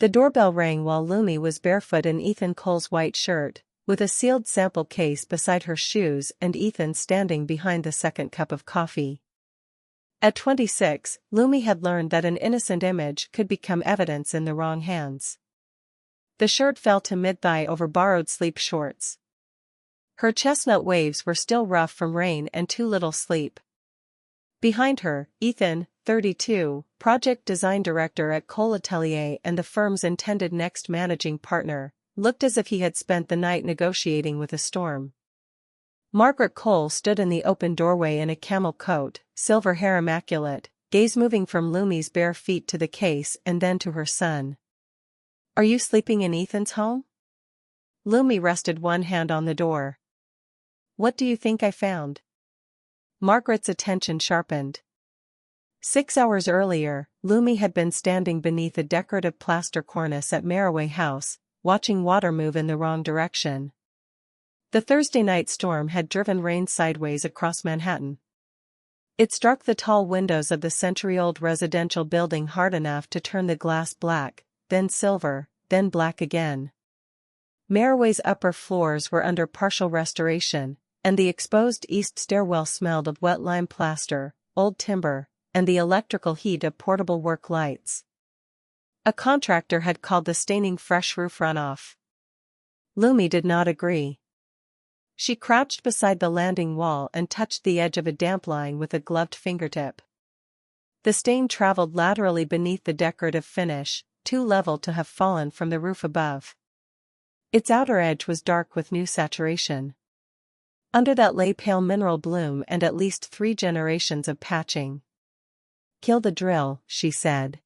The doorbell rang while Lumi was barefoot in Ethan Cole's white shirt, with a sealed sample case beside her shoes and Ethan standing behind the second cup of coffee. At 26, Lumi had learned that an innocent image could become evidence in the wrong hands. The shirt fell to mid-thigh over borrowed sleep shorts. Her chestnut waves were still rough from rain and too little sleep. Behind her, Ethan, 32, project design director at Cole Atelier and the firm's intended next managing partner, looked as if he had spent the night negotiating with a storm. Margaret Cole stood in the open doorway in a camel coat, silver hair immaculate, gaze moving from Lumi's bare feet to the case and then to her son. "Are you sleeping in Ethan's home?" Lumi rested one hand on the door. "What do you think I found?" Margaret's attention sharpened. 6 hours earlier, Lumi had been standing beneath a decorative plaster cornice at Marroway House, watching water move in the wrong direction. The Thursday night storm had driven rain sideways across Manhattan. It struck the tall windows of the century-old residential building hard enough to turn the glass black, then silver, then black again. Marroway's upper floors were under partial restoration, and the exposed east stairwell smelled of wet lime plaster, old timber, and the electrical heat of portable work lights. A contractor had called the staining fresh roof runoff. Lumi did not agree. She crouched beside the landing wall and touched the edge of a damp line with a gloved fingertip. The stain traveled laterally beneath the decorative finish, too level to have fallen from the roof above. Its outer edge was dark with new saturation. Under that lay pale mineral bloom and at least 3 generations of patching. "Kill the drill," she said.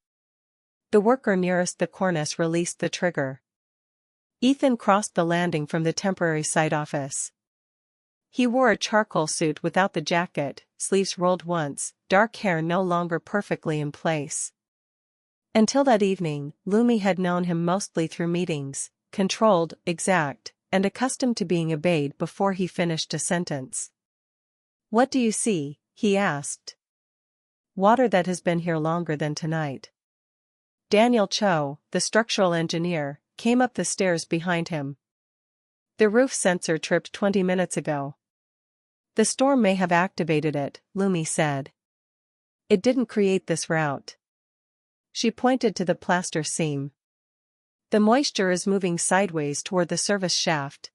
The worker nearest the cornice released the trigger. Ethan crossed the landing from the temporary site office. He wore a charcoal suit without the jacket, sleeves rolled once, dark hair no longer perfectly in place. Until that evening, Lumi had known him mostly through meetings, controlled, exact, and accustomed to being obeyed before he finished a sentence. "What do you see?" he asked. "Water that has been here longer than tonight." Daniel Cho, the structural engineer, came up the stairs behind him. "The roof sensor tripped 20 minutes ago." "The storm may have activated it," Lumi said. "It didn't create this route." She pointed to the plaster seam. "The moisture is moving sideways toward the service shaft.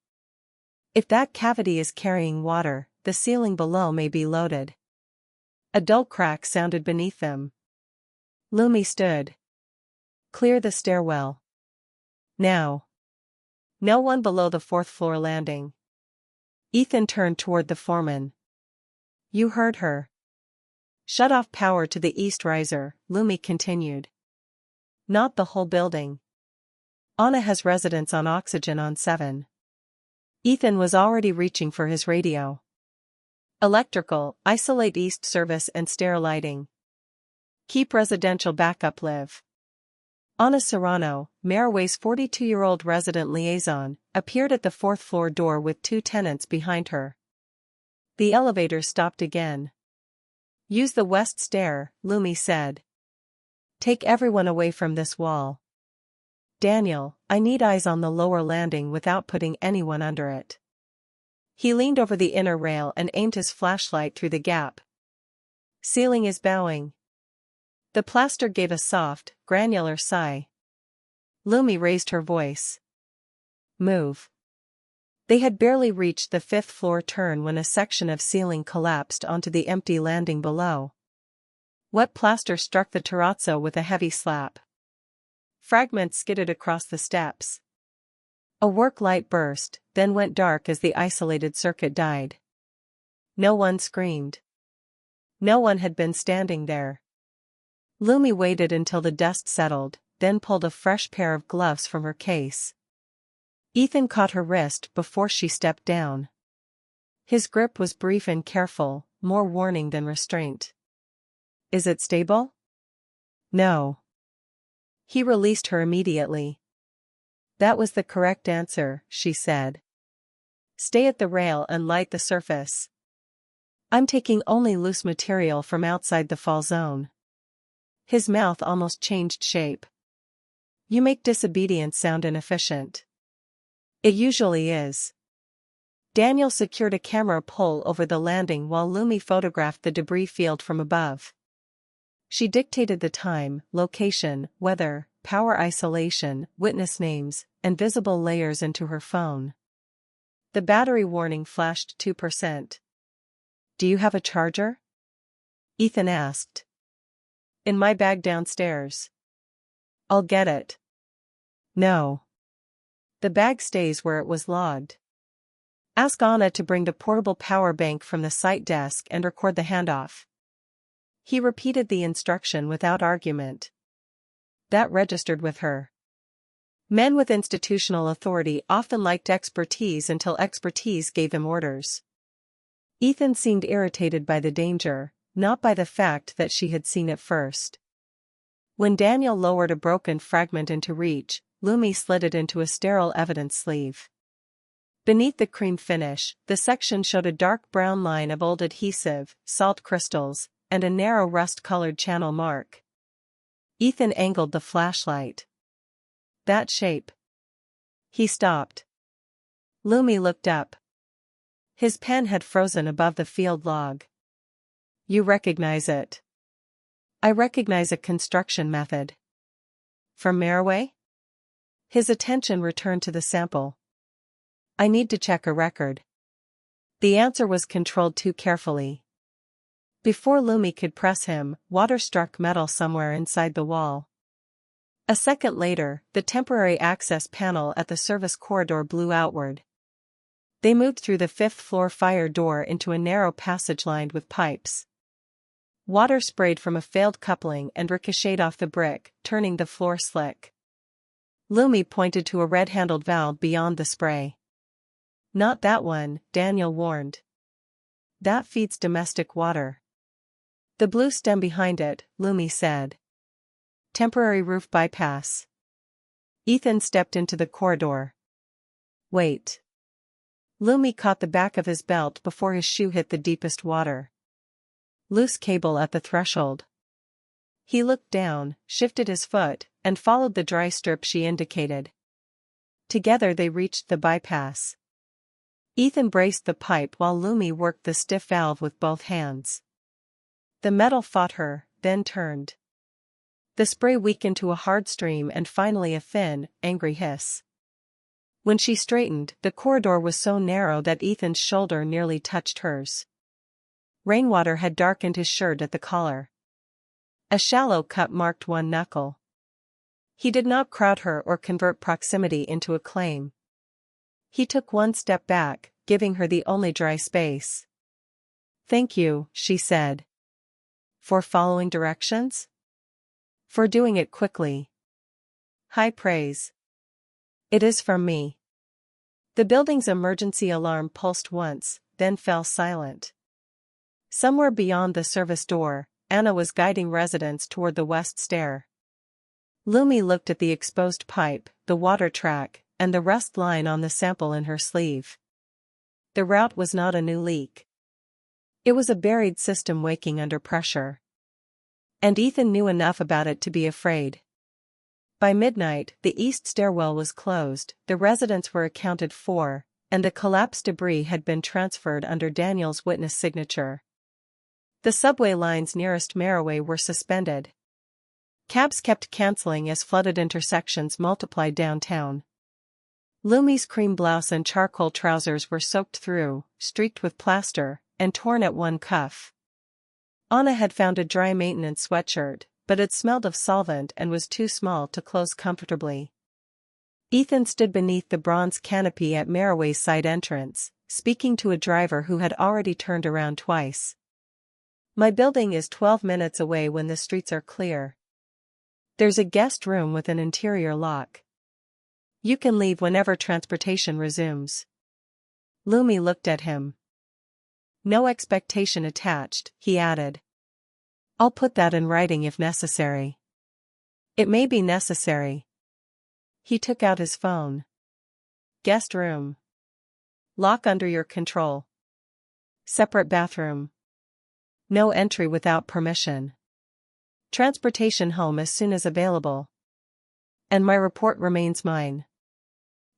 If that cavity is carrying water, the ceiling below may be loaded." A dull crack sounded beneath them. Lumi stood. "Clear the stairwell. Now." "No one below the 4th floor landing." Ethan turned toward the foreman. "You heard her." "Shut off power to the east riser," Lumi continued. "Not the whole building. Anna has residents on oxygen on 7. Ethan was already reaching for his radio. "Electrical, isolate east service and stair lighting. Keep residential backup live." Anna Serrano, Marroway's 42-year-old resident liaison, appeared at the 4th floor door with 2 tenants behind her. The elevator stopped again. "Use the west stair," Lumi said. "Take everyone away from this wall. Daniel, I need eyes on the lower landing without putting anyone under it." He leaned over the inner rail and aimed his flashlight through the gap. "Ceiling is bowing." The plaster gave a soft, granular sigh. Lumi raised her voice. "Move." They had barely reached the 5th floor turn when a section of ceiling collapsed onto the empty landing below. Wet plaster struck the terrazzo with a heavy slap. Fragments skidded across the steps. A work light burst, then went dark as the isolated circuit died. No one screamed. No one had been standing there. Lumi waited until the dust settled, then pulled a fresh pair of gloves from her case. Ethan caught her wrist before she stepped down. His grip was brief and careful, more warning than restraint. "Is it stable?" "No." He released her immediately. "That was the correct answer," she said. "Stay at the rail and light the surface. I'm taking only loose material from outside the fall zone." His mouth almost changed shape. You make disobedience sound inefficient. It usually is. Daniel secured a camera pole over the landing while Lumi photographed the debris field from above. She dictated the time, location, weather, power isolation, witness names, and visible layers into her phone. The battery warning flashed 2%. Do you have a charger? Ethan asked. In my bag downstairs. I'll get it. No. The bag stays where it was logged. Ask Anna to bring the portable power bank from the site desk and record the handoff. He repeated the instruction without argument. That registered with her. Men with institutional authority often liked expertise until expertise gave him orders. Ethan seemed irritated by the danger, not by the fact that she had seen it first. When Daniel lowered a broken fragment into reach, Lumi slid it into a sterile evidence sleeve. Beneath the cream finish, the section showed a dark brown line of old adhesive, salt crystals, and a narrow rust-colored channel mark. Ethan angled the flashlight. That shape. He stopped. Lumi looked up. His pen had frozen above the field log. You recognize it? I recognize a construction method. From Marroway? His attention returned to the sample. I need to check a record. The answer was controlled too carefully. Before Lumi could press him, water struck metal somewhere inside the wall. A second later, the temporary access panel at the service corridor blew outward. They moved through the fifth-floor fire door into a narrow passage lined with pipes. Water sprayed from a failed coupling and ricocheted off the brick, turning the floor slick. Lumi pointed to a red-handled valve beyond the spray. Not that one, Daniel warned. That feeds domestic water. The blue stem behind it, Lumi said. Temporary roof bypass. Ethan stepped into the corridor. Wait. Lumi caught the back of his belt before his shoe hit the deepest water. Loose cable at the threshold. He looked down, shifted his foot, and followed the dry strip she indicated. Together they reached the bypass. Ethan braced the pipe while Lumi worked the stiff valve with both hands. The metal fought her, then turned. The spray weakened to a hard stream and finally a thin, angry hiss. When she straightened, the corridor was so narrow that Ethan's shoulder nearly touched hers. Rainwater had darkened his shirt at the collar. A shallow cut marked one knuckle. He did not crowd her or convert proximity into a claim. He took one step back, giving her the only dry space. Thank you, she said. For following directions? For doing it quickly. High praise. It is from me. The building's emergency alarm pulsed once, then fell silent. Somewhere beyond the service door, Anna was guiding residents toward the west stair. Lumi looked at the exposed pipe, the water track, and the rust line on the sample in her sleeve. The route was not a new leak. It was a buried system waking under pressure. And Ethan knew enough about it to be afraid. By midnight, the east stairwell was closed, the residents were accounted for, and the collapsed debris had been transferred under Daniel's witness signature. The subway lines nearest Marroway were suspended. Cabs kept canceling as flooded intersections multiplied downtown. Lumi's cream blouse and charcoal trousers were soaked through, streaked with plaster, and torn at one cuff. Anna had found a dry maintenance sweatshirt, but it smelled of solvent and was too small to close comfortably. Ethan stood beneath the bronze canopy at Marroway's side entrance, speaking to a driver who had already turned around twice. My building is 12 minutes away when the streets are clear. There's a guest room with an interior lock. You can leave whenever transportation resumes. Lumi looked at him. No expectation attached, he added. I'll put that in writing if necessary. It may be necessary. He took out his phone. Guest room. Lock under your control. Separate bathroom. No entry without permission. Transportation home as soon as available. And my report remains mine.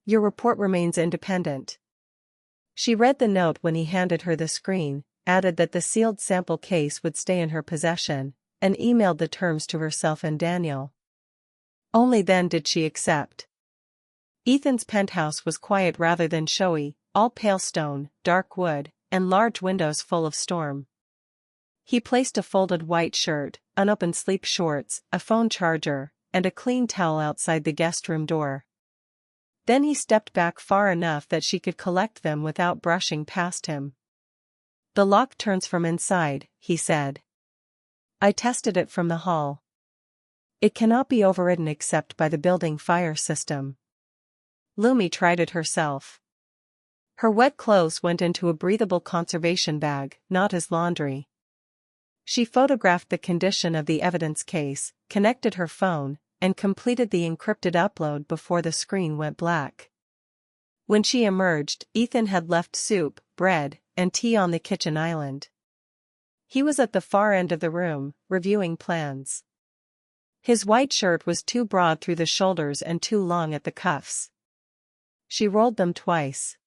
Your report remains independent. She read the note when he handed her the screen, added that the sealed sample case would stay in her possession, and emailed the terms to herself and Daniel. Only then did she accept. Ethan's penthouse was quiet rather than showy, all pale stone, dark wood, and large windows full of storm. He placed a folded white shirt, unopened sleep shorts, a phone charger, and a clean towel outside the guest room door. Then he stepped back far enough that she could collect them without brushing past him. The lock turns from inside, he said. I tested it from the hall. It cannot be overridden except by the building fire system. Lumi tried it herself. Her wet clothes went into a breathable conservation bag, not as laundry. She photographed the condition of the evidence case, connected her phone, and completed the encrypted upload before the screen went black. When she emerged, Ethan had left soup, bread, and tea on the kitchen island. He was at the far end of the room, reviewing plans. His white shirt was too broad through the shoulders and too long at the cuffs. She rolled them twice.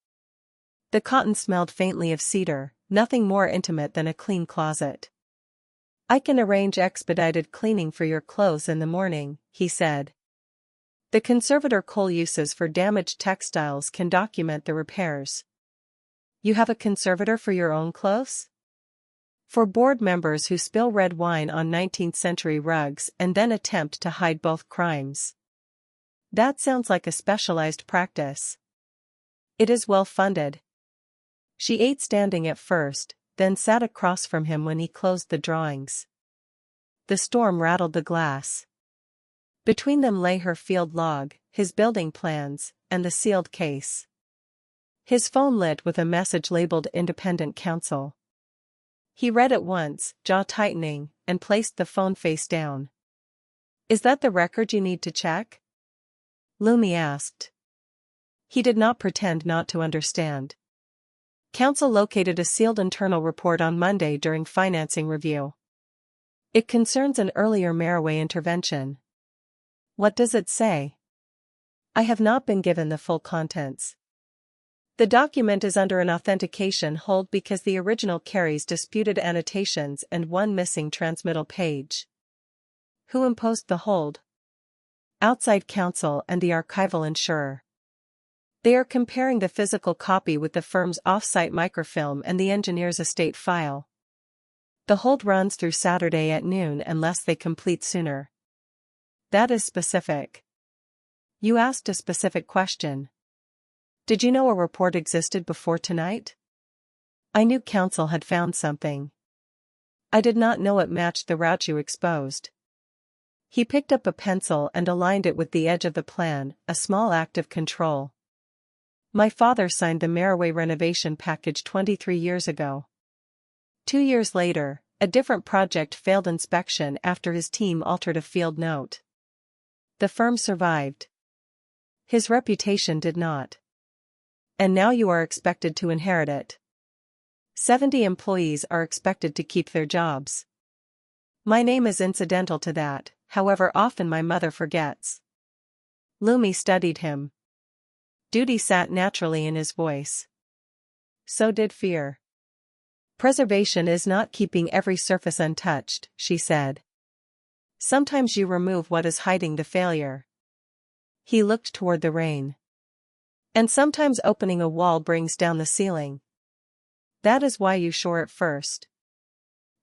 The cotton smelled faintly of cedar, nothing more intimate than a clean closet. I can arrange expedited cleaning for your clothes in the morning, he said. The conservator Cole uses for damaged textiles can document the repairs. You have a conservator for your own clothes? For board members who spill red wine on 19th-century rugs and then attempt to hide both crimes. That sounds like a specialized practice. It is well funded. She ate standing at first, then sat across from him when he closed the drawings. The storm rattled the glass. Between them lay her field log, his building plans, and the sealed case. His phone lit with a message labeled Independent Counsel. He read it once, jaw tightening, and placed the phone face down. Is that the record you need to check? Lumi asked. He did not pretend not to understand. Counsel located a sealed internal report on Monday during financing review. It concerns an earlier Marroway intervention. What does it say? I have not been given the full contents. The document is under an authentication hold because the original carries disputed annotations and one missing transmittal page. Who imposed the hold? Outside counsel and the archival insurer. They are comparing the physical copy with the firm's off-site microfilm and the engineer's estate file. The hold runs through Saturday at noon unless they complete sooner. That is specific. You asked a specific question. Did you know a report existed before tonight? I knew counsel had found something. I did not know it matched the route you exposed. He picked up a pencil and aligned it with the edge of the plan, a small act of control. My father signed the Marroway renovation package 23 years ago. 2 years later, a different project failed inspection after his team altered a field note. The firm survived. His reputation did not. And now you are expected to inherit it. 70 employees are expected to keep their jobs. My name is incidental to that, however often my mother forgets. Lumi studied him. Duty sat naturally in his voice. So did fear. Preservation is not keeping every surface untouched, she said. Sometimes you remove what is hiding the failure. He looked toward the rain. And sometimes opening a wall brings down the ceiling. That is why you shore it first.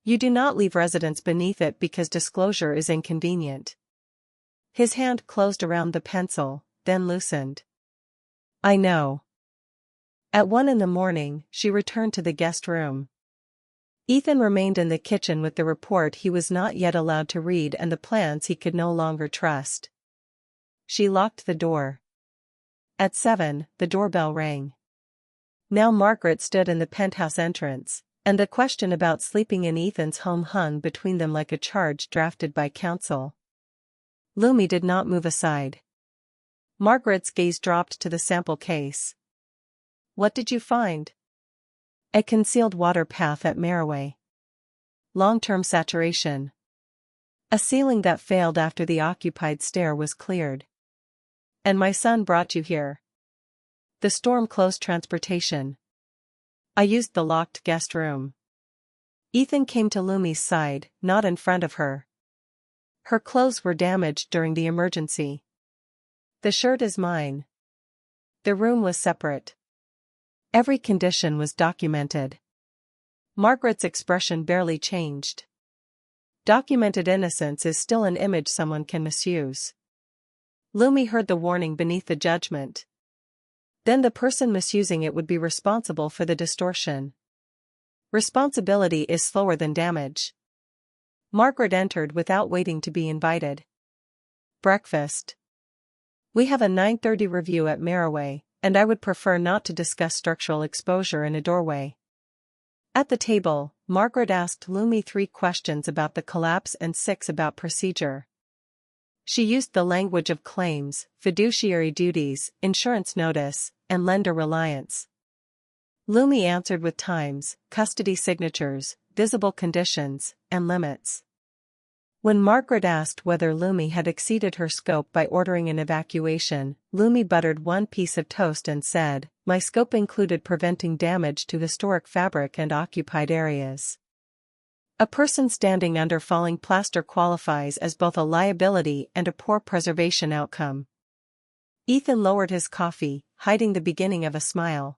You do not leave residents beneath it because disclosure is inconvenient. His hand closed around the pencil, then loosened. I know. At 1 a.m, she returned to the guest room. Ethan remained in the kitchen with the report he was not yet allowed to read and the plans he could no longer trust. She locked the door. At 7, the doorbell rang. Now Margaret stood in the penthouse entrance, and the question about sleeping in Ethan's home hung between them like a charge drafted by counsel. Lumi did not move aside. Margaret's gaze dropped to the sample case. What did you find? A concealed water path at Marroway. Long-term saturation. A ceiling that failed after the occupied stair was cleared. And my son brought you here. The storm closed transportation. I used the locked guest room. Ethan came to Lumi's side, not in front of her. Her clothes were damaged during the emergency. The shirt is mine. The room was separate. Every condition was documented. Margaret's expression barely changed. Documented innocence is still an image someone can misuse. Lumi heard the warning beneath the judgment. Then the person misusing it would be responsible for the distortion. Responsibility is slower than damage. Margaret entered without waiting to be invited. Breakfast. We have a 9:30 review at Marroway, and I would prefer not to discuss structural exposure in a doorway. At the table, Margaret asked Lumi 3 questions about the collapse and 6 about procedure. She used the language of claims, fiduciary duties, insurance notice, and lender reliance. Lumi answered with times, custody signatures, visible conditions, and limits. When Margaret asked whether Lumi had exceeded her scope by ordering an evacuation, Lumi buttered one piece of toast and said, "My scope included preventing damage to historic fabric and occupied areas." A person standing under falling plaster qualifies as both a liability and a poor preservation outcome. Ethan lowered his coffee, hiding the beginning of a smile.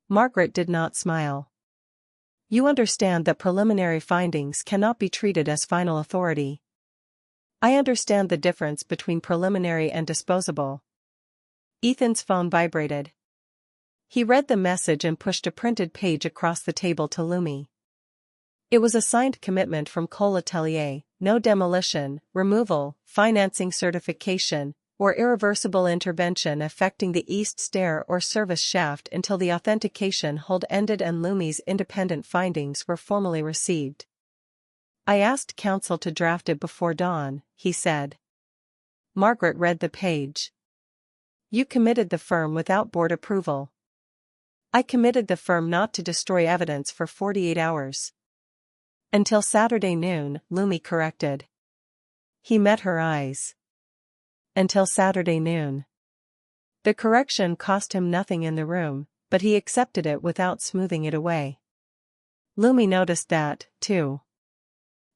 Margaret did not smile. "You understand that preliminary findings cannot be treated as final authority." "I understand the difference between preliminary and disposable." Ethan's phone vibrated. He read the message and pushed a printed page across the table to Lumi. It was a signed commitment from Cole Atelier: no demolition, removal, financing certification, or irreversible intervention affecting the east stair or service shaft until the authentication hold ended and Lumi's independent findings were formally received. "I asked counsel to draft it before dawn," he said. Margaret read the page. "You committed the firm without board approval." "I committed the firm not to destroy evidence for 48 hours. Until Saturday noon," Lumi corrected. He met her eyes. "Until Saturday noon." The correction cost him nothing in the room, but he accepted it without smoothing it away. Lumi noticed that, too.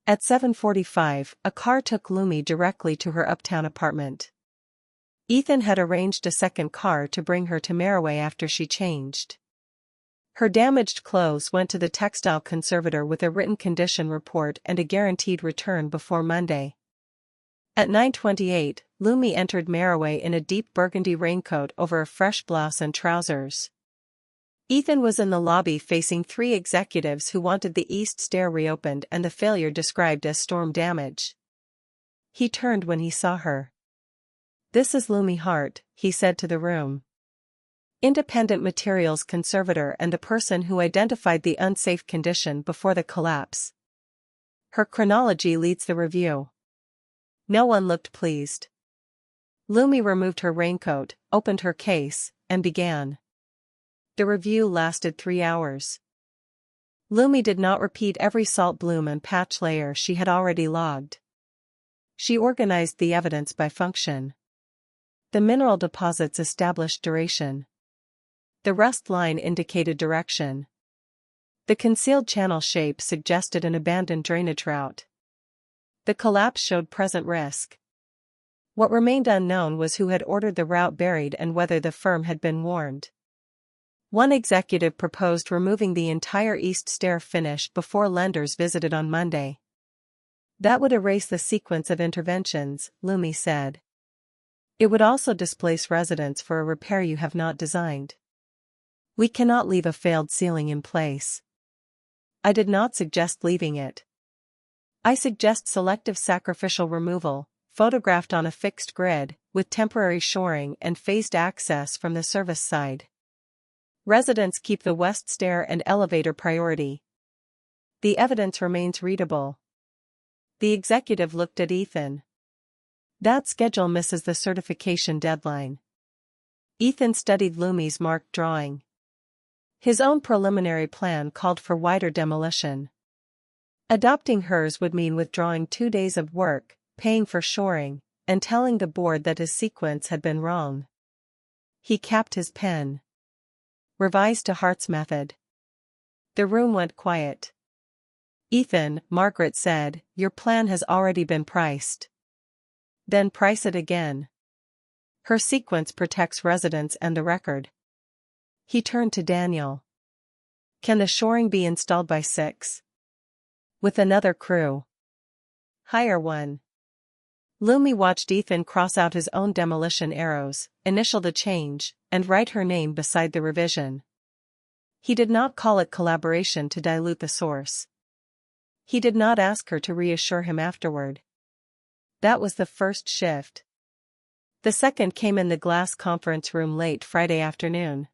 At 7:45, a car took Lumi directly to her uptown apartment. Ethan had arranged a second car to bring her to Marroway after she changed. Her damaged clothes went to the textile conservator with a written condition report and a guaranteed return before Monday. At 9:28, Lumi entered Marroway in a deep burgundy raincoat over a fresh blouse and trousers. Ethan was in the lobby facing 3 executives who wanted the east stair reopened and the failure described as storm damage. He turned when he saw her. "This is Lumi Hart," he said to the room. "Independent materials conservator and the person who identified the unsafe condition before the collapse. Her chronology leads the review." No one looked pleased. Lumi removed her raincoat, opened her case, and began. The review lasted 3 hours. Lumi did not repeat every salt bloom and patch layer she had already logged. She organized the evidence by function. The mineral deposits established duration. The rust line indicated direction. The concealed channel shape suggested an abandoned drainage route. The collapse showed present risk. What remained unknown was who had ordered the route buried and whether the firm had been warned. One executive proposed removing the entire east stair finish before lenders visited on Monday. "That would erase the sequence of interventions," Lumi said. "It would also displace residents for a repair you have not designed. We cannot leave a failed ceiling in place." "I did not suggest leaving it. I suggest selective sacrificial removal, photographed on a fixed grid, with temporary shoring and phased access from the service side. Residents keep the west stair and elevator priority. The evidence remains readable." The executive looked at Ethan. "That schedule misses the certification deadline." Ethan studied Lumi's marked drawing. His own preliminary plan called for wider demolition. Adopting hers would mean withdrawing 2 days of work, paying for shoring, and telling the board that his sequence had been wrong. He capped his pen. Revised to Hart's method. The room went quiet. "Ethan," Margaret said, "your plan has already been priced." "Then price it again." "Her sequence protects residents and the record." He turned to Daniel. "Can the shoring be installed by 6? With another crew?" "Hire one." Lumi watched Ethan cross out his own demolition arrows, initial the change, and write her name beside the revision. He did not call it collaboration to dilute the source. He did not ask her to reassure him afterward. That was the first shift. The second came in the glass conference room late Friday afternoon.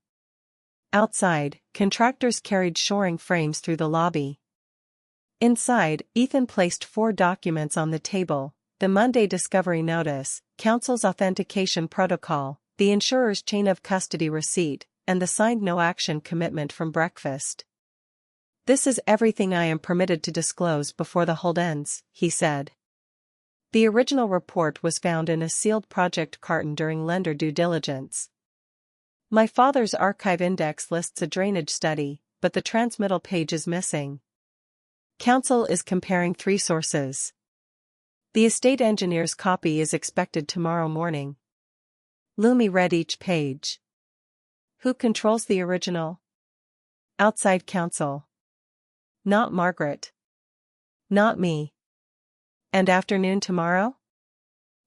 Outside, contractors carried shoring frames through the lobby. Inside, Ethan placed 4 documents on the table: the Monday discovery notice, Council's authentication protocol, the insurer's chain of custody receipt, and the signed no-action commitment from breakfast. "This is everything I am permitted to disclose before the hold ends," he said. The original report was found in a sealed project carton during lender due diligence. "My father's archive index lists a drainage study, but the transmittal page is missing. Council is comparing 3 sources. The estate engineer's copy is expected tomorrow morning." Lumi read each page. "Who controls the original?" "Outside counsel." "Not Margaret." "Not me." "And afternoon tomorrow?"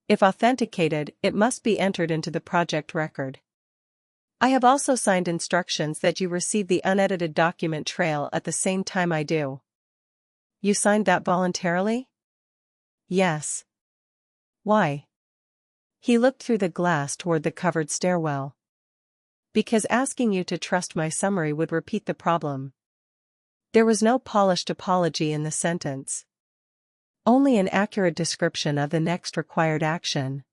"If authenticated, it must be entered into the project record. I have also signed instructions that you receive the unedited document trail at the same time I do." "You signed that voluntarily?" "Yes." "Why?" He looked through the glass toward the covered stairwell. "Because asking you to trust my summary would repeat the problem." There was no polished apology in the sentence. Only an accurate description of the next required action.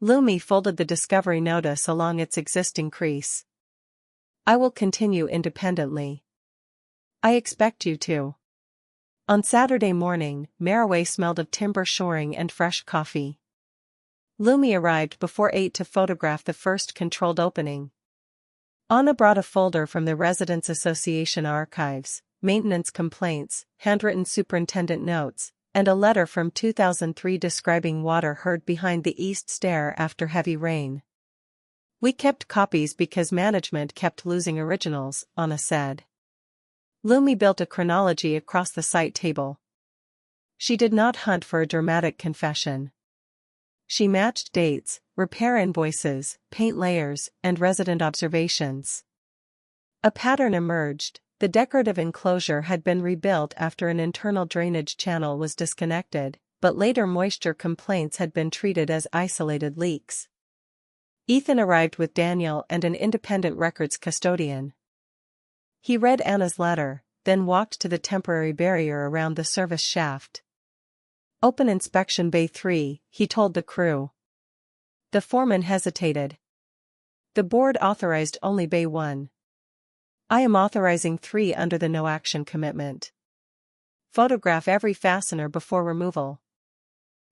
Lumi folded the discovery notice along its existing crease. "I will continue independently." "I expect you to." On Saturday morning, Marroway smelled of timber shoring and fresh coffee. Lumi arrived before 8 to photograph the first controlled opening. Anna brought a folder from the Residents Association archives, maintenance complaints, handwritten superintendent notes, and a letter from 2003 describing water heard behind the east stair after heavy rain. "We kept copies because management kept losing originals," Anna said. Lumi built a chronology across the site table. She did not hunt for a dramatic confession. She matched dates, repair invoices, paint layers, and resident observations. A pattern emerged. The decorative enclosure had been rebuilt after an internal drainage channel was disconnected, but later moisture complaints had been treated as isolated leaks. Ethan arrived with Daniel and an independent records custodian. He read Anna's letter, then walked to the temporary barrier around the service shaft. "Open inspection bay 3, he told the crew. The foreman hesitated. "The board authorized only bay 1. I am authorizing 3 under the no-action commitment. Photograph every fastener before removal."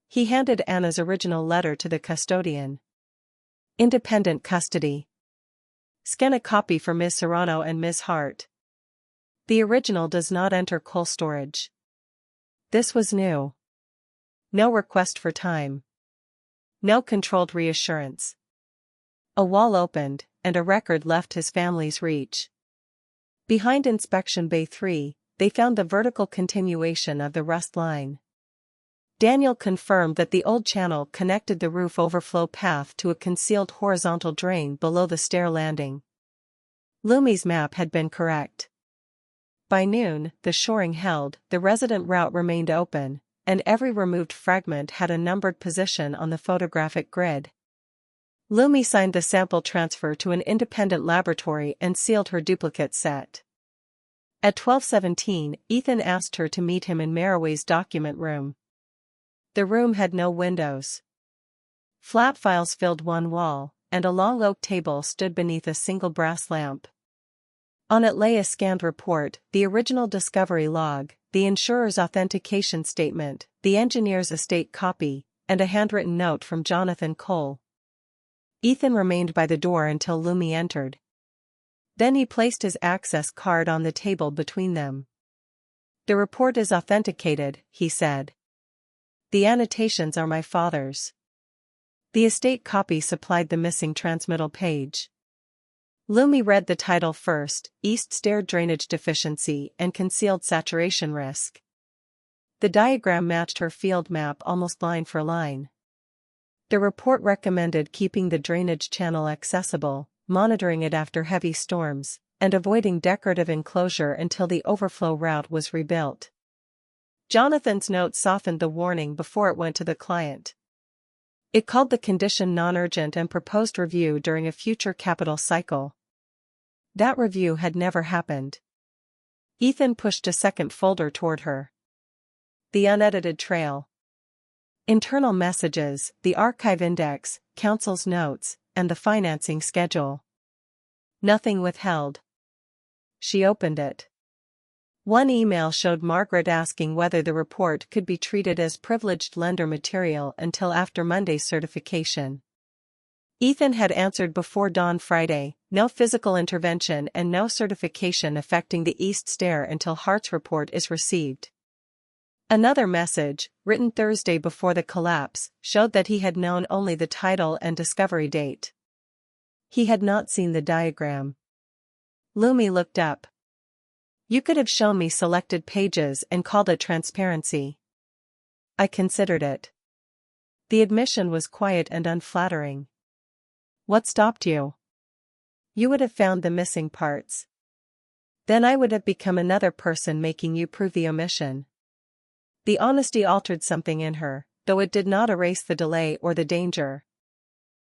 He handed Anna's original letter to the custodian. "Independent custody. Scan a copy for Ms. Serrano and Ms. Hart. The original does not enter coal storage." This was new. No request for time. No controlled reassurance. A wall opened, and a record left his family's reach. Behind inspection bay 3, they found the vertical continuation of the rust line. Daniel confirmed that the old channel connected the roof overflow path to a concealed horizontal drain below the stair landing. Lumi's map had been correct. By noon, the shoring held, the resident route remained open, and every removed fragment had a numbered position on the photographic grid. Lumi signed the sample transfer to an independent laboratory and sealed her duplicate set. At 12:17, Ethan asked her to meet him in Marroway's document room. The room had no windows. Flat files filled one wall, and a long oak table stood beneath a single brass lamp. On it lay a scanned report, the original discovery log, the insurer's authentication statement, the engineer's estate copy, and a handwritten note from Jonathan Cole. Ethan remained by the door until Lumi entered. Then he placed his access card on the table between them. "The report is authenticated," he said. "The annotations are my father's." The estate copy supplied the missing transmittal page. Lumi read the title first: East Stair Drainage Deficiency and Concealed Saturation Risk. The diagram matched her field map almost line for line. The report recommended keeping the drainage channel accessible, monitoring it after heavy storms, and avoiding decorative enclosure until the overflow route was rebuilt. Jonathan's note softened the warning before it went to the client. It called the condition non-urgent and proposed review during a future capital cycle. That review had never happened. Ethan pushed a second folder toward her. The unedited trail. Internal messages, the archive index, counsel's notes, and the financing schedule. Nothing withheld. She opened it. One email showed Margaret asking whether the report could be treated as privileged lender material until after Monday's certification. Ethan had answered before dawn Friday, no physical intervention and no certification affecting the East Stair until Hart's report is received. Another message, written Thursday before the collapse, showed that he had known only the title and discovery date. He had not seen the diagram. Lumi looked up. "You could have shown me selected pages and called it transparency." "I considered it." The admission was quiet and unflattering. "What stopped you?" "You would have found the missing parts. Then I would have become another person making you prove the omission." The honesty altered something in her, though it did not erase the delay or the danger.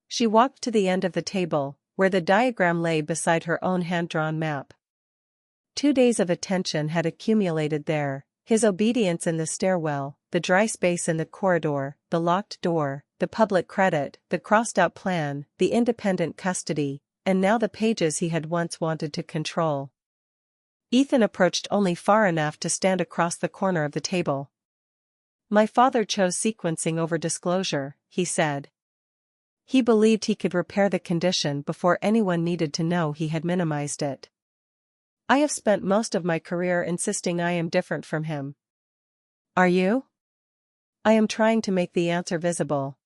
She walked to the end of the table, where the diagram lay beside her own hand-drawn map. 2 days of attention had accumulated there: his obedience in the stairwell, the dry space in the corridor, the locked door, the public credit, the crossed-out plan, the independent custody, and now the pages he had once wanted to control. Ethan approached only far enough to stand across the corner of the table. "My father chose sequencing over disclosure," he said. "He believed he could repair the condition before anyone needed to know he had minimized it. I have spent most of my career insisting I am different from him." "Are you?" "I am trying to make the answer visible."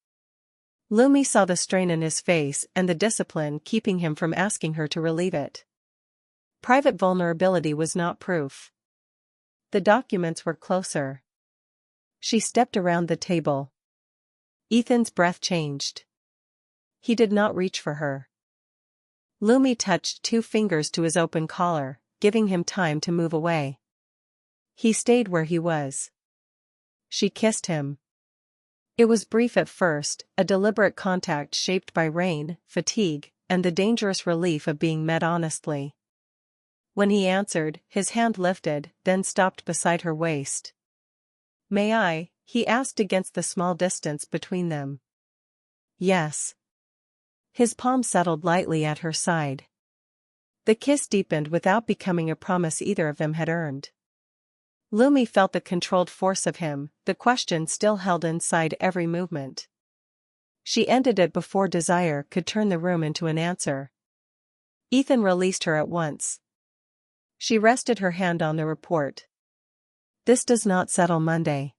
Lumi saw the strain in his face and the discipline keeping him from asking her to relieve it. Private vulnerability was not proof. The documents were closer. She stepped around the table. Ethan's breath changed. He did not reach for her. Lumi touched 2 fingers to his open collar, giving him time to move away. He stayed where he was. She kissed him. It was brief at first, a deliberate contact shaped by rain, fatigue, and the dangerous relief of being met honestly. When he answered, his hand lifted, then stopped beside her waist. "May I?" he asked against the small distance between them. "Yes." His palm settled lightly at her side. The kiss deepened without becoming a promise either of them had earned. Lumi felt the controlled force of him, the question still held inside every movement. She ended it before desire could turn the room into an answer. Ethan released her at once. She rested her hand on the report. "This does not settle Monday."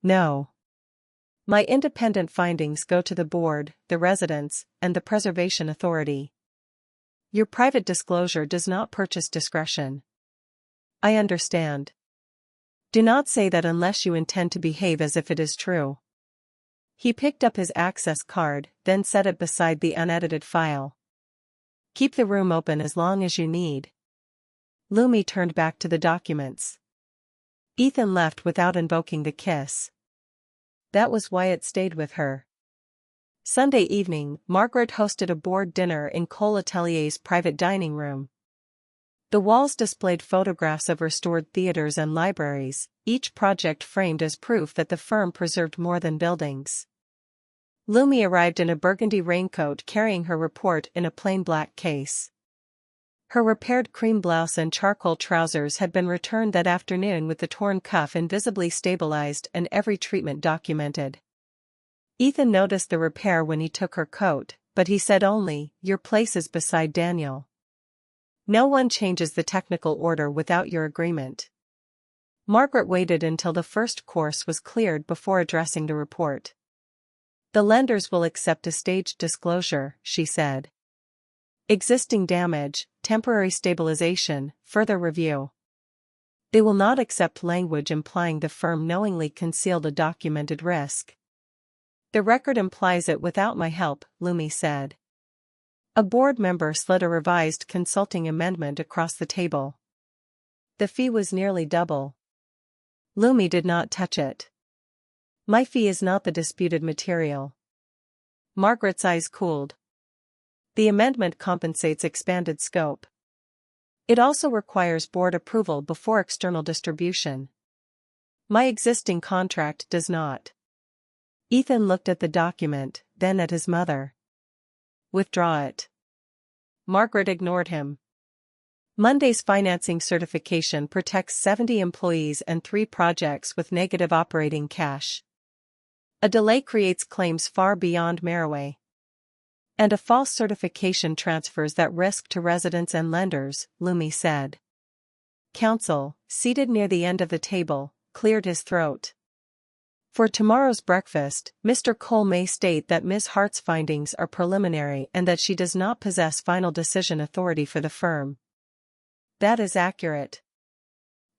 "No. My independent findings go to the board, the residents, and the Preservation Authority. Your private disclosure does not purchase discretion." "I understand. Do not say that unless you intend to behave as if it is true." He picked up his access card, then set it beside the unedited file. "Keep the room open as long as you need." Lumi turned back to the documents. Ethan left without invoking the kiss. That was why it stayed with her. Sunday evening, Margaret hosted a board dinner in Cole Atelier's private dining room. The walls displayed photographs of restored theaters and libraries, each project framed as proof that the firm preserved more than buildings. Lumi arrived in a burgundy raincoat carrying her report in a plain black case. Her repaired cream blouse and charcoal trousers had been returned that afternoon with the torn cuff invisibly stabilized and every treatment documented. Ethan noticed the repair when he took her coat, but he said only, "Your place is beside Daniel. No one changes the technical order without your agreement." Margaret waited until the first course was cleared before addressing the report. "The lenders will accept a staged disclosure," she said. "Existing damage, temporary stabilization, further review. They will not accept language implying the firm knowingly concealed a documented risk." "The record implies it without my help," Lumi said. A board member slid a revised consulting amendment across the table. The fee was nearly double. Lumi did not touch it. "My fee is not the disputed material." Margaret's eyes cooled. The amendment compensates expanded scope. It also requires board approval before external distribution. My existing contract does not. Ethan looked at the document, then at his mother. "Withdraw it." Margaret ignored him. Monday's financing certification protects 70 employees and 3 projects with negative operating cash. A delay creates claims far beyond Marroway. And a false certification transfers that risk to residents and lenders, Lumi said. Counsel, seated near the end of the table, cleared his throat. "For tomorrow's breakfast, Mr. Cole may state that Ms. Hart's findings are preliminary and that she does not possess final decision authority for the firm." "That is accurate.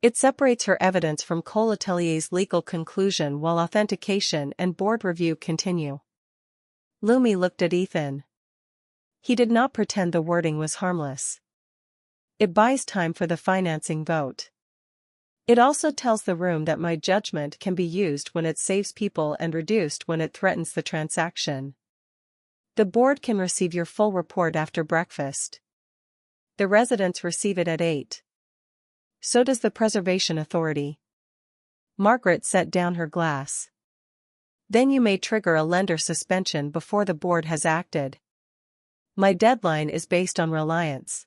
It separates her evidence from Cole Atelier's legal conclusion while authentication and board review continue." Lumi looked at Ethan. He did not pretend the wording was harmless. "It buys time for the financing vote. It also tells the room that my judgment can be used when it saves people and reduced when it threatens the transaction. The board can receive your full report after breakfast. The residents receive it at 8. So does the Preservation Authority." Margaret set down her glass. "Then you may trigger a lender suspension before the board has acted. My deadline is based on reliance.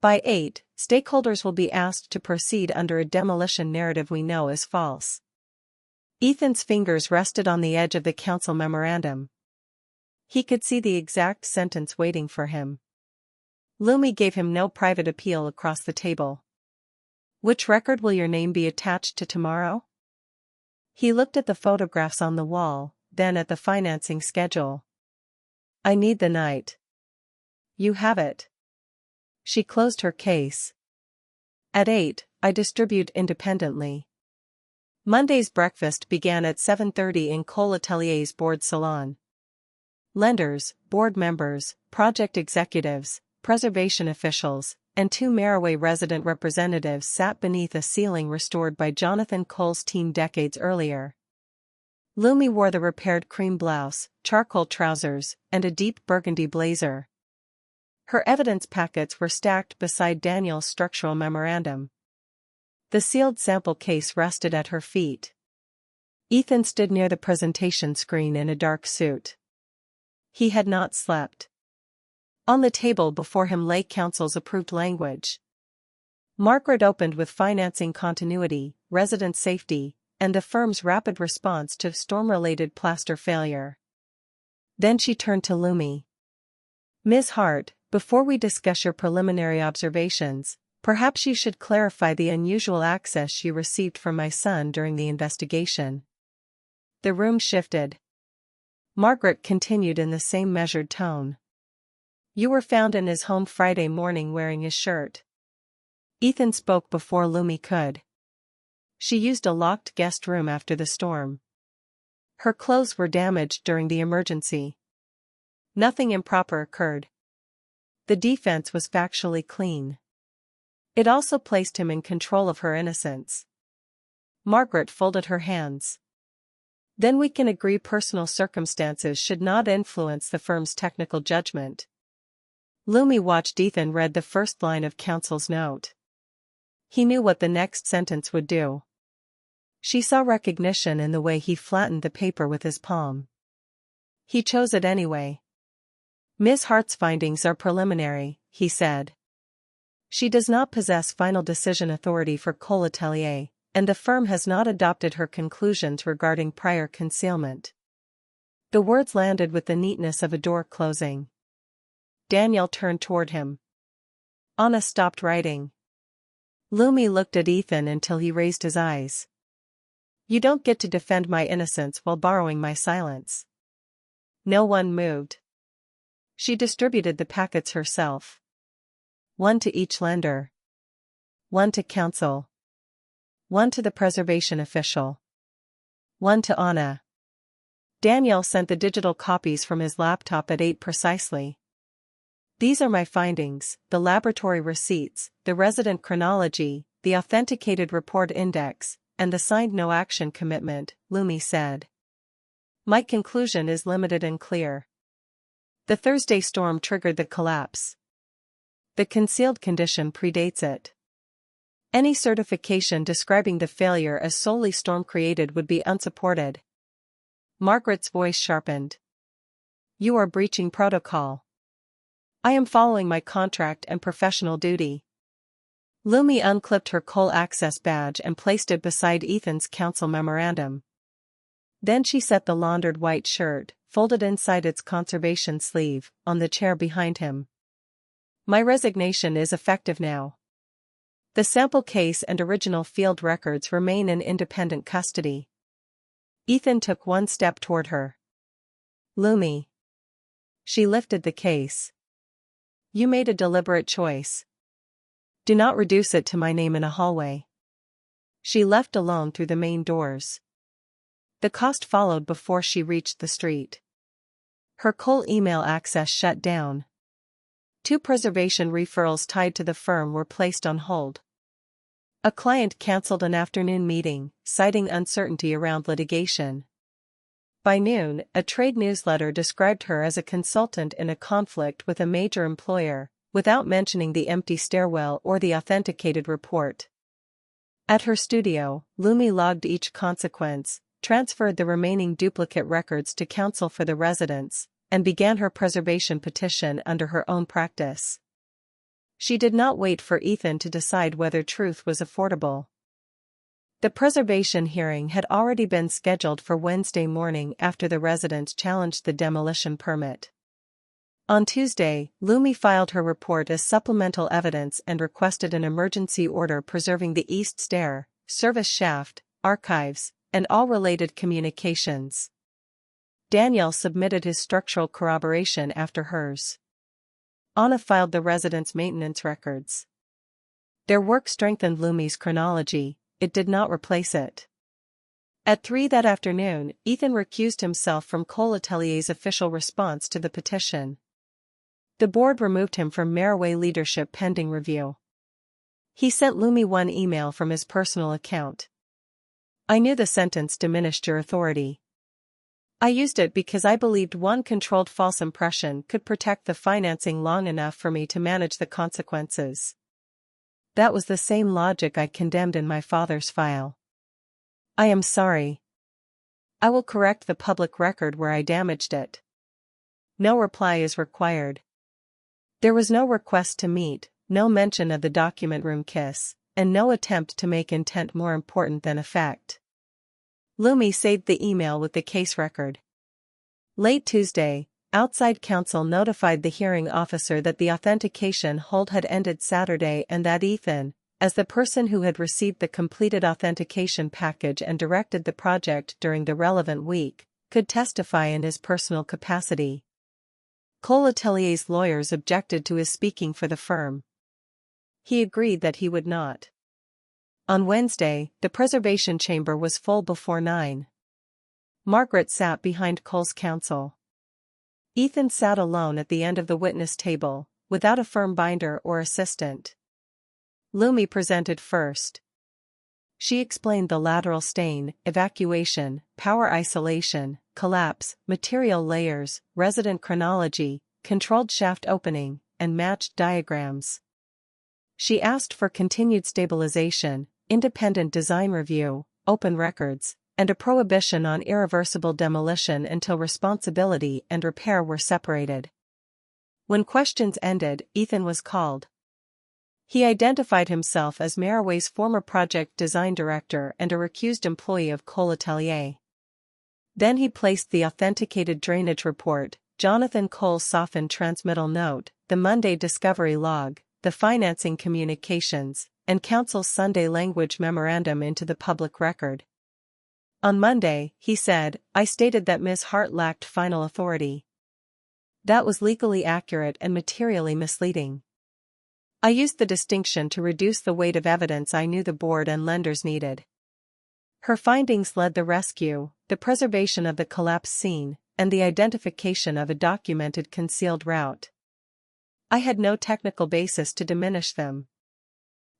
By 8, stakeholders will be asked to proceed under a demolition narrative we know is false." Ethan's fingers rested on the edge of the council memorandum. He could see the exact sentence waiting for him. Lumi gave him no private appeal across the table. "Which record will your name be attached to tomorrow?" He looked at the photographs on the wall, then at the financing schedule. "I need the night." "You have it." She closed her case. "At 8, I distribute independently." Monday's breakfast began at 7:30 in Cole Atelier's board salon. Lenders, board members, project executives, preservation officials, and 2 Marroway resident representatives sat beneath a ceiling restored by Jonathan Cole's team decades earlier. Lumi wore the repaired cream blouse, charcoal trousers, and a deep burgundy blazer. Her evidence packets were stacked beside Daniel's structural memorandum. The sealed sample case rested at her feet. Ethan stood near the presentation screen in a dark suit. He had not slept. On the table before him lay counsel's approved language. Margaret opened with financing continuity, resident safety, and the firm's rapid response to storm-related plaster failure. Then she turned to Lumi. "Ms. Hart, before we discuss your preliminary observations, perhaps you should clarify the unusual access you received from my son during the investigation." The room shifted. Margaret continued in the same measured tone. "You were found in his home Friday morning wearing his shirt." Ethan spoke before Lumi could. "She used a locked guest room after the storm. Her clothes were damaged during the emergency. Nothing improper occurred. The defense was factually clean. It also placed him in control of her innocence." Margaret folded her hands. "Then we can agree personal circumstances should not influence the firm's technical judgment." Lumi watched Ethan read the first line of counsel's note. He knew what the next sentence would do. She saw recognition in the way he flattened the paper with his palm. He chose it anyway. "Ms. Hart's findings are preliminary," he said. "She does not possess final decision authority for Cole Atelier, and the firm has not adopted her conclusions regarding prior concealment. The words landed with the neatness of a door closing. Daniel turned toward him. Anna stopped writing. Lumi looked at Ethan until he raised his eyes. You don't get to defend my innocence while borrowing my silence. No one moved. She distributed the packets herself. One to each lender. One to counsel. One to the preservation official. One to Anna. Daniel sent the digital copies from his laptop at 8 precisely. These are my findings, the laboratory receipts, the resident chronology, the authenticated report index, and the signed no-action commitment, Lumi said. My conclusion is limited and clear. The Thursday storm triggered the collapse. The concealed condition predates it. Any certification describing the failure as solely storm-created would be unsupported. Margaret's voice sharpened. You are breaching protocol. I am following my contract and professional duty. Lumi unclipped her Cole Access badge and placed it beside Ethan's counsel memorandum. Then she set the laundered white shirt, folded inside its conservation sleeve, on the chair behind him. My resignation is effective now. The sample case and original field records remain in independent custody. Ethan took one step toward her. Lumi. She lifted the case. You made a deliberate choice. Do not reduce it to my name in a hallway. She left alone through the main doors. The cost followed before she reached the street. Her Cole email access shut down. 2 preservation referrals tied to the firm were placed on hold. A client cancelled an afternoon meeting, citing uncertainty around litigation. By noon, a trade newsletter described her as a consultant in a conflict with a major employer, without mentioning the empty stairwell or the authenticated report. At her studio, Lumi logged each consequence, transferred the remaining duplicate records to counsel for the residents, and began her preservation petition under her own practice. She did not wait for Ethan to decide whether truth was affordable. The preservation hearing had already been scheduled for Wednesday morning after the residents challenged the demolition permit. On Tuesday, Lumi filed her report as supplemental evidence and requested an emergency order preserving the east stair, service shaft, archives, and all related communications. Daniel submitted his structural corroboration after hers. Anna filed the residents' maintenance records. Their work strengthened Lumi's chronology, it did not replace it. At 3 that afternoon, Ethan recused himself from Cole Atelier's official response to the petition. The board removed him from Marroway leadership pending review. He sent Lumi one email from his personal account. I knew the sentence diminished your authority. I used it because I believed one controlled false impression could protect the financing long enough for me to manage the consequences. That was the same logic I condemned in my father's file. I am sorry. I will correct the public record where I damaged it. No reply is required. There was no request to meet, no mention of the document room kiss, and no attempt to make intent more important than effect. Lumi saved the email with the case record. Late Tuesday, outside counsel notified the hearing officer that the authentication hold had ended Saturday and that Ethan, as the person who had received the completed authentication package and directed the project during the relevant week, could testify in his personal capacity. Cole Atelier's lawyers objected to his speaking for the firm. He agreed that he would not. On Wednesday, the preservation chamber was full before 9. Margaret sat behind Cole's counsel. Ethan sat alone at the end of the witness table, without a firm binder or assistant. Lumi presented first. She explained the lateral stain, evacuation, power isolation, collapse, material layers, resident chronology, controlled shaft opening, and matched diagrams. She asked for continued stabilization, independent design review, open records, and a prohibition on irreversible demolition until responsibility and repair were separated. When questions ended, Ethan was called. He identified himself as Marroway's former project design director and a recused employee of Cole Atelier. Then he placed the authenticated drainage report, Jonathan Cole's softened transmittal note, the Monday discovery log, the financing communications, and Council's Sunday language memorandum into the public record. On Monday, he said, I stated that Ms. Hart lacked final authority. That was legally accurate and materially misleading. I used the distinction to reduce the weight of evidence I knew the board and lenders needed. Her findings led the rescue, the preservation of the collapse scene, and the identification of a documented concealed route. I had no technical basis to diminish them.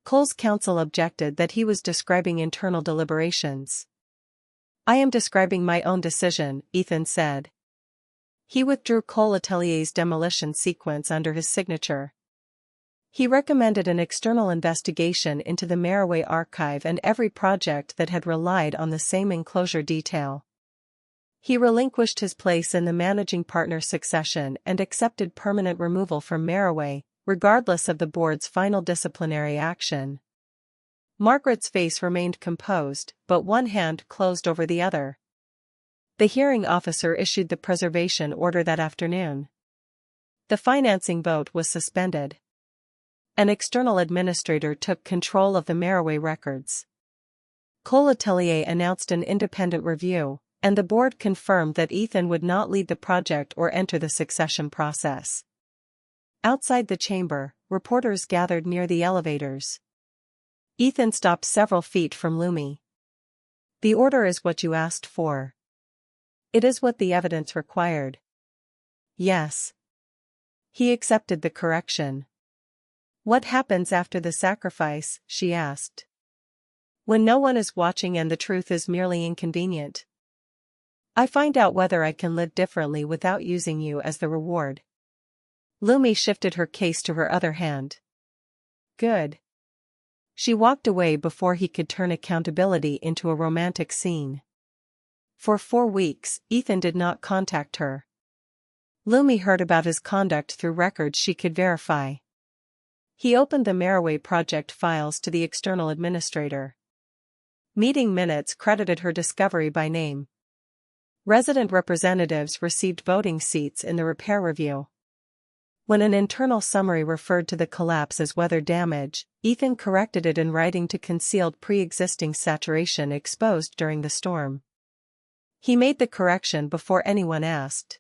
Cole's counsel objected that he was describing internal deliberations. I am describing my own decision, Ethan said. He withdrew Cole Atelier's demolition sequence under his signature. He recommended an external investigation into the Marroway archive and every project that had relied on the same enclosure detail. He relinquished his place in the managing partner succession and accepted permanent removal from Marroway, regardless of the board's final disciplinary action. Margaret's face remained composed, but one hand closed over the other. The hearing officer issued the preservation order that afternoon. The financing vote was suspended. An external administrator took control of the Marroway records. Cole Atelier announced an independent review, and the board confirmed that Ethan would not lead the project or enter the succession process. Outside the chamber, reporters gathered near the elevators. Ethan stopped several feet from Lumi. The order is what you asked for. It is what the evidence required. Yes. He accepted the correction. What happens after the sacrifice, she asked. When no one is watching and the truth is merely inconvenient. I find out whether I can live differently without using you as the reward. Lumi shifted her case to her other hand. Good. She walked away before he could turn accountability into a romantic scene. For 4 weeks, Ethan did not contact her. Lumi heard about his conduct through records she could verify. He opened the Marroway project files to the external administrator. Meeting minutes credited her discovery by name. Resident representatives received voting seats in the repair review. When an internal summary referred to the collapse as weather damage, Ethan corrected it in writing to concealed pre-existing saturation exposed during the storm. He made the correction before anyone asked.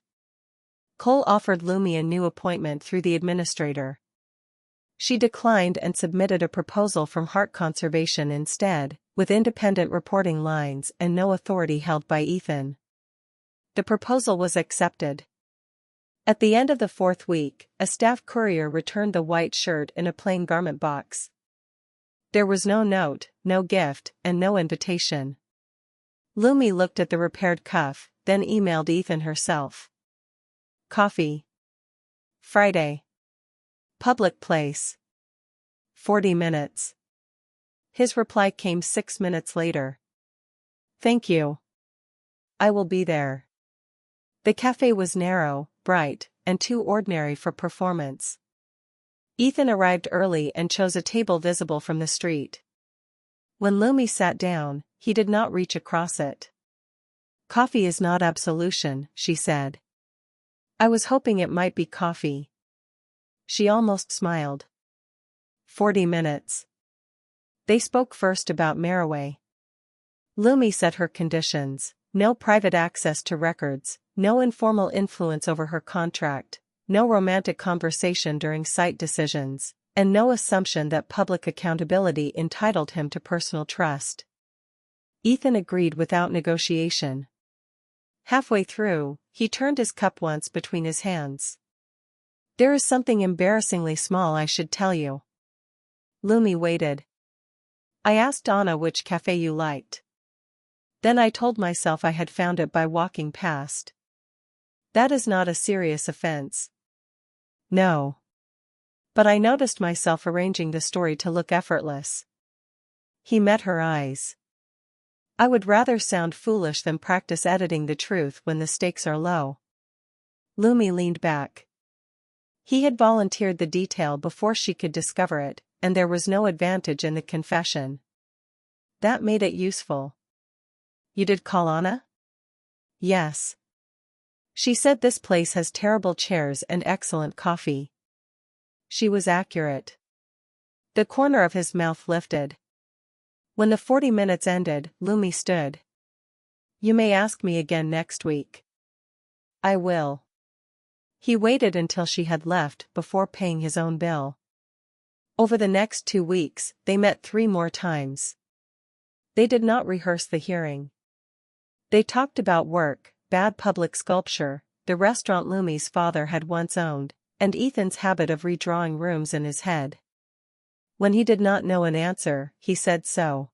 Cole offered Lumi a new appointment through the administrator. She declined and submitted a proposal from Hart Conservation instead, with independent reporting lines and no authority held by Ethan. The proposal was accepted. At the end of the 4th week, a staff courier returned the white shirt in a plain garment box. There was no note, no gift, and no invitation. Lumi looked at the repaired cuff, then emailed Ethan herself. Coffee. Friday. Public place. 40 minutes. His reply came 6 minutes later. Thank you. I will be there. The cafe was narrow, bright, and too ordinary for performance. Ethan arrived early and chose a table visible from the street. When Lumi sat down, he did not reach across it. Coffee is not absolution, she said. I was hoping it might be coffee. She almost smiled. 40 minutes. They spoke first about Marroway. Lumi set her conditions: no private access to records, no informal influence over her contract, no romantic conversation during site decisions, and no assumption that public accountability entitled him to personal trust. Ethan agreed without negotiation. Halfway through, he turned his cup once between his hands. There is something embarrassingly small I should tell you. Lumi waited. I asked Anna which cafe you liked. Then I told myself I had found it by walking past. That is not a serious offense. No. But I noticed myself arranging the story to look effortless. He met her eyes. I would rather sound foolish than practice editing the truth when the stakes are low. Lumi leaned back. He had volunteered the detail before she could discover it, and there was no advantage in the confession. That made it useful. You did call Anna? Yes. She said this place has terrible chairs and excellent coffee. She was accurate. The corner of his mouth lifted. When the 40 minutes ended, Lumi stood. You may ask me again next week. I will. He waited until she had left before paying his own bill. Over the next 2 weeks, they met 3 more times. They did not rehearse the hearing. They talked about work, bad public sculpture, the restaurant Lumi's father had once owned, and Ethan's habit of redrawing rooms in his head. When he did not know an answer, he said so.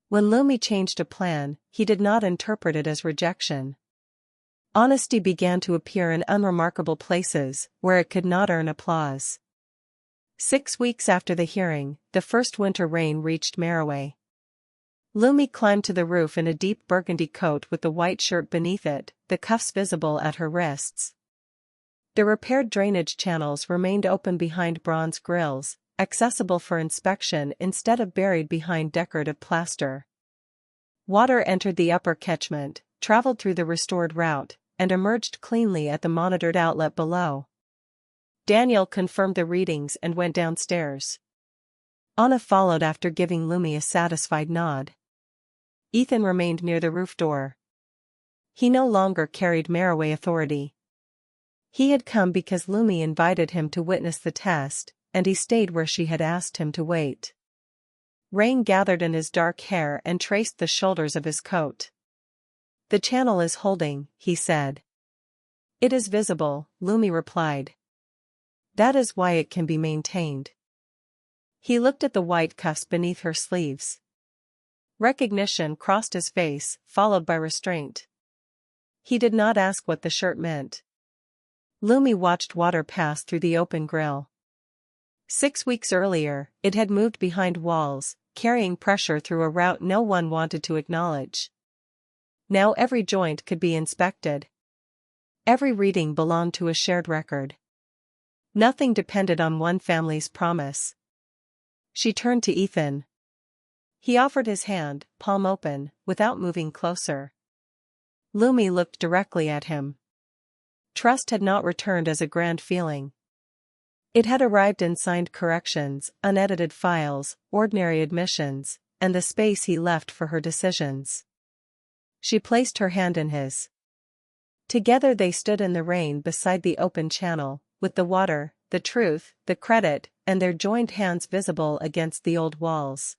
When Lumi changed a plan, he did not interpret it as rejection. Honesty began to appear in unremarkable places, where it could not earn applause. 6 weeks after the hearing, the first winter rain reached Marroway. Lumi climbed to the roof in a deep burgundy coat with the white shirt beneath it, the cuffs visible at her wrists. The repaired drainage channels remained open behind bronze grills, accessible for inspection instead of buried behind decorative plaster. Water entered the upper catchment, traveled through the restored route, and emerged cleanly at the monitored outlet below. Daniel confirmed the readings and went downstairs. Anna followed after giving Lumi a satisfied nod. Ethan remained near the roof door. He no longer carried Marroway authority. He had come because Lumi invited him to witness the test, and he stayed where she had asked him to wait. Rain gathered in his dark hair and traced the shoulders of his coat. The channel is holding, he said. It is visible, Lumi replied. That is why it can be maintained. He looked at the white cuffs beneath her sleeves. Recognition crossed his face, followed by restraint. He did not ask what the shirt meant. Lumi watched water pass through the open grill. 6 weeks earlier, it had moved behind walls, carrying pressure through a route no one wanted to acknowledge. Now every joint could be inspected. Every reading belonged to a shared record. Nothing depended on one family's promise. She turned to Ethan. He offered his hand, palm open, without moving closer. Lumi looked directly at him. Trust had not returned as a grand feeling. It had arrived in signed corrections, unedited files, ordinary admissions, and the space he left for her decisions. She placed her hand in his. Together they stood in the rain beside the open channel, with the water, the truth, the credit, and their joined hands visible against the old walls.